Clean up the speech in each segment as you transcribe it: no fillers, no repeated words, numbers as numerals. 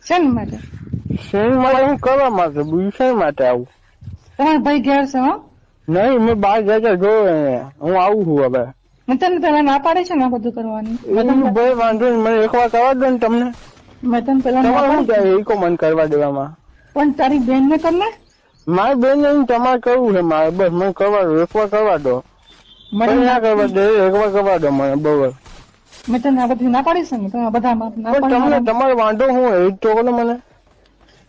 શેના માટે? શેની માટે હું કરવા માટે, બીજું શેની માટે આવું? તમારા ભાઈ ઘેર છે? હો નહીં, મેં બહાર જતા જોયો એને, હું આવું છું હવે. મેં તને પેલા ના પાડે છે ને આ બધું કરવાની. ભાઈ વાંધો નહીં, મને એકવાર કરવા દો ને તમને. મેં તને પેલા ના તમારે શું પાડી. જાય એકો મન કરવા દેવામાં? પણ તારી બેન ને કર ને. મારી બેન ને તમારે કરવું છે મારે, બસ મને કરવા દો, એકવાર કરવા દો. મને ના કરવા દે, એકવાર કરવા દો મને, બરોબર. મેં તને આ બધી ના પાડી છે ને, તમે બધા ના પણ તમને પાડી. તમારો વાંધો શું એ જ તો બોલો મને.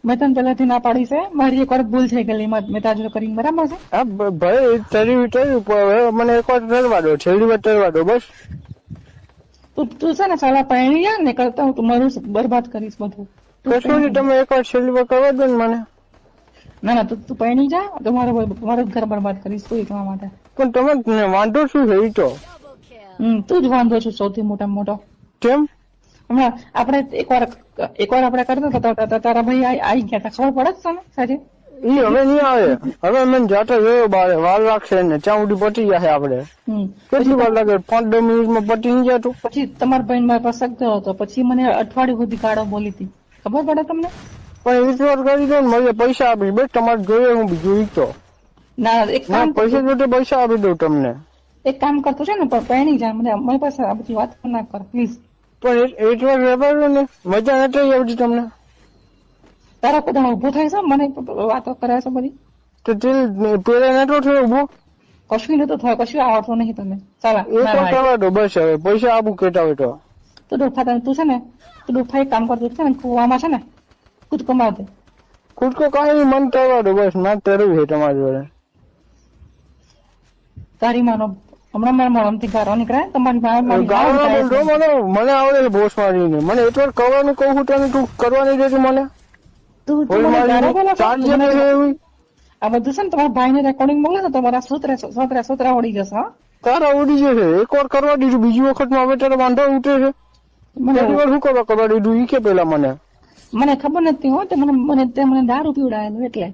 મેં તને પેલાથી ના પાડી છે, મારી એક વાર ભૂલ થઈ ગયેલી, મેં તાજુ કરીને બરાબર છે. હા ભાઈ તર્યું મને એકવાર તરવા દો, છેલ્લી વાર તરવા દો બસ. તું છે ને સાલા પહેણી જા ને કરતા હું મારું બરબાદ કરીશ બધું. કશું નહીં, તમે એકવાર છેલ્લી વાર કરવા દો ને મને. ના ના તું પહેણી જા તો મારું ઘર બરબાદ કરીશ તું એટલા માટે. પણ તમે વાંધો શું છે એ તો? તું જ વાંધો છું સૌથી મોટામાં મોટો. કેમ? હમણાં આપણે એકવાર આપણે કરતા હતા તારા ભાઈ આવી ગયા હતા, ખબર પડે છે ને સાચી? ઈ હવે નહીં આવે, હવે મને જાતે જોયો બારે, વાર લાગશે ને ત્યાં સુધી પટી જશે આપડે. કેટલી વાર લાગે? 5-10 મિનિટમાં પટી નહીં જતું? પછી તમારા ભાઈ મારા પાસે ગયો હતો, પછી મને અઠવાડિયું સુધી ગાળો બોલી હતી, ખબર પડે તમને? પણ એક વાર કરી દો ને, મને પૈસા આપીશ બસ, તમારે જોઈએ હું બીજું ઈ તો. ના એક કામ પૈસા જોતે પૈસા આપી દઉં તમને. એક કામ કરતો છે ને પણ પહેણી જાય, મને અમારી પાસે આ બધી વાત ના કર પ્લીઝ. પણ એક વાર વેપાર ને મજા નથી આવતી તમને? તારા બધા ઉભો થાય છે, મને વાતો કરે છે બધી. તો તે પેલા નતો થયો ઉભો? કશું નતો થયો, કશું આવડતું નહીં તમે. ચાલા એક વાર કરવા દો બસ, હવે પૈસા આપું કેતા હોય તો. તું ડોફા તું છે ને, તું ડોફા એક કામ કરતું છે ને, કુવામાં છે ને કૂદકો માર દે. ખુદકો કઈ મન કરવા દો બસ, ના તરવું છે તમારી જોડે. તારી માનો હમણાં મારા મોઢામાંથી ગારો નીકળાય, તમારી મને આવડે બોસ મારીને, મને એટલું કરવાનું કહું છું તને, તું કરવા નહીં દેતી મને. આ બધું છે ને તમારા ભાઈ ને રેકોર્ડિંગ મોકલે તો તમારા સોતરા ઉડી જશે. હા તારા ઉડી જશે, એક વાર કરવા દીધું, બીજી વખત માં હવે તારા વાંધો ઉઠે છે. શું કરવા દીધું ઈ કે પેલા મને ખબર નથી હો, મને દારૂ પીવડાયેલું એટલે.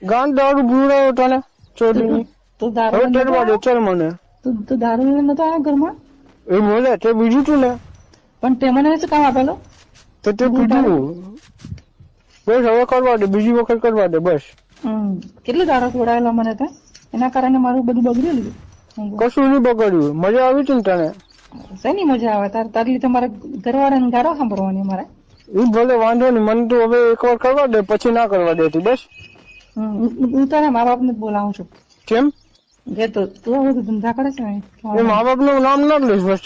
ગાંડ દારૂ પીવડાયો તને ચોરીની? તું દારૂ દે ચાલ મને. તું દારૂ લઈને નતો આવ્યો ઘરમાં? એ બોલે તે બીજું તું ને. પણ તે મને શું કામ આપેલો? તો તે પીધું બસ, હવે કરવા દે, બીજી વખત કરવા દે બસ. કેટલું દારૂ પીવડાયેલો મને તો, એના કારણે મારું બધું બગડેલું. કશું નહીં બગડ્યું, મજા આવી હતી ને તને? શેની મજા આવે? તારી લીધે મારે ઘરવાળાને ગારો સાંભળવાની મારે. એ ભલે વાંધો નહીં, મને તો હવે એકવાર કરવા દે, પછી ના કરવા દેતી બસ. હું તારા મા બાપ ને બોલાવું છું. કેમ? તું બધું ધંધા કરે છે ને, એ મા બાપ નું નામ ના લઈશ બસ.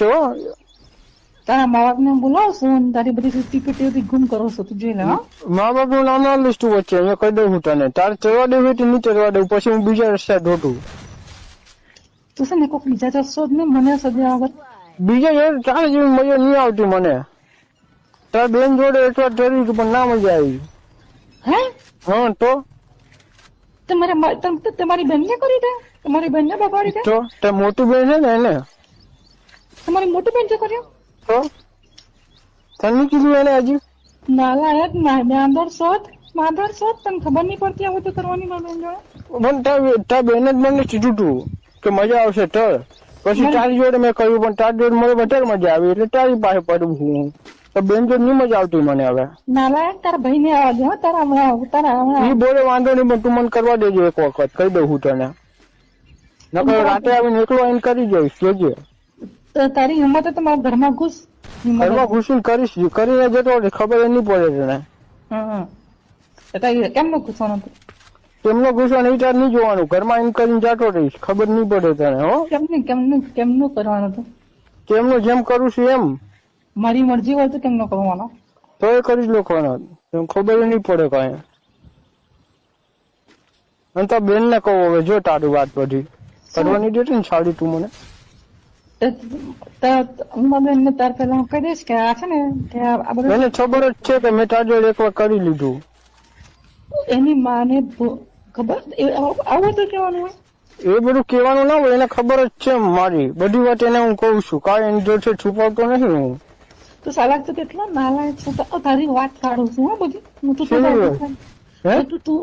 તારા મા બાપ ને બોલાવશું, તારી બધી સુસ્તી પેટી ગુમ કરો છો, તું જોઈ લે. મા બાપ નું નામ ના લઈશ તું વચ્ચે, અહીંયા કહી દઉં હું તને. તારે ચડવા દેવું હોય નહીં ચડવા દઉં, પછી હું બીજા રસ્તે ઢોટું. તું છે ને કોઈક બીજા જશો જ ને, મને સદ્યા વગર. બીજા તારે જેવી મજા નહીં આવતી મને. તારા બેન જોડે એટલા ડરી પણ ના મજા આવી. હે? હા તો તમારી બેન ને કરી દે, તમારી બેન ને બગાડી દે. તો તે મોટી બેન છે ને એને. તમારી મોટી બેન જો કર્યો તો તને કીધું એને હજી? નાલાયક માદર શોધ તને ખબર નહીં પડતી આ બધું કરવાની મારી બેન જોડે. તાર બેન જ મને કીધું તું કે મજા આવશે તર, પછી તારી જોડે મેં કહ્યું પણ તારી જોડે મને વધારે મજા આવી એટલે તારી પાસે પડું હું. તો બેન જોડે નહીં મજા આવતી મને હવે. નાલાયક તારા ભાઈ ને આવવા દે. તારા ઈ બોલે વાંધો નહીં, પણ તું મને કરવા દેજો એક વખત, કહી દઉં હું તને. નકર રાતે આવીને એકલો આવીને કરી જઈશ, જોજે. તારી હિંમત તો મારા ઘરમાં ઘરમાં ઘૂસીને કરીશ, કરીને જતો ખબર નહીં પડે તને. કેમ નો ઘૂસવાનું? કેમનો ઘૂસો નહીં તાર નહીં જોવાનું, ઘરમાં એમ કરીને જતો રહીશ, ખબર નહીં પડે તને. હો કેમનું કરવાનું હતું? કેમનું જેમ કરું છું એમ. મારી મરજી હોય તો કેમનો કરવાનો? તો એ કરી જ લોકોનો, ખબર નહીં પડે કઈ. અને તાર બેન ને કહું હવે, જો તારી વાત બધી કરવાની દેતી ને સાડી તું મને. બેન ને તાર પેલા હું કહી દઈશ કે આ છે ને એને ખબર જ છે કે મેં તારી જોડે એકવાર કરી લીધું. એની માને ખબર આવું તો કેવાનું હોય? એ બધું કેવાનું ના હોય, એને ખબર જ છે મારી બધી વાત, એને હું કઉ છું, કાંઈ એની જોડે છુપાવતો નથી હું. તું સાલાક તો કેટલો નાલાયક છે, તારી વાત કાઢું છું. બધી હું તું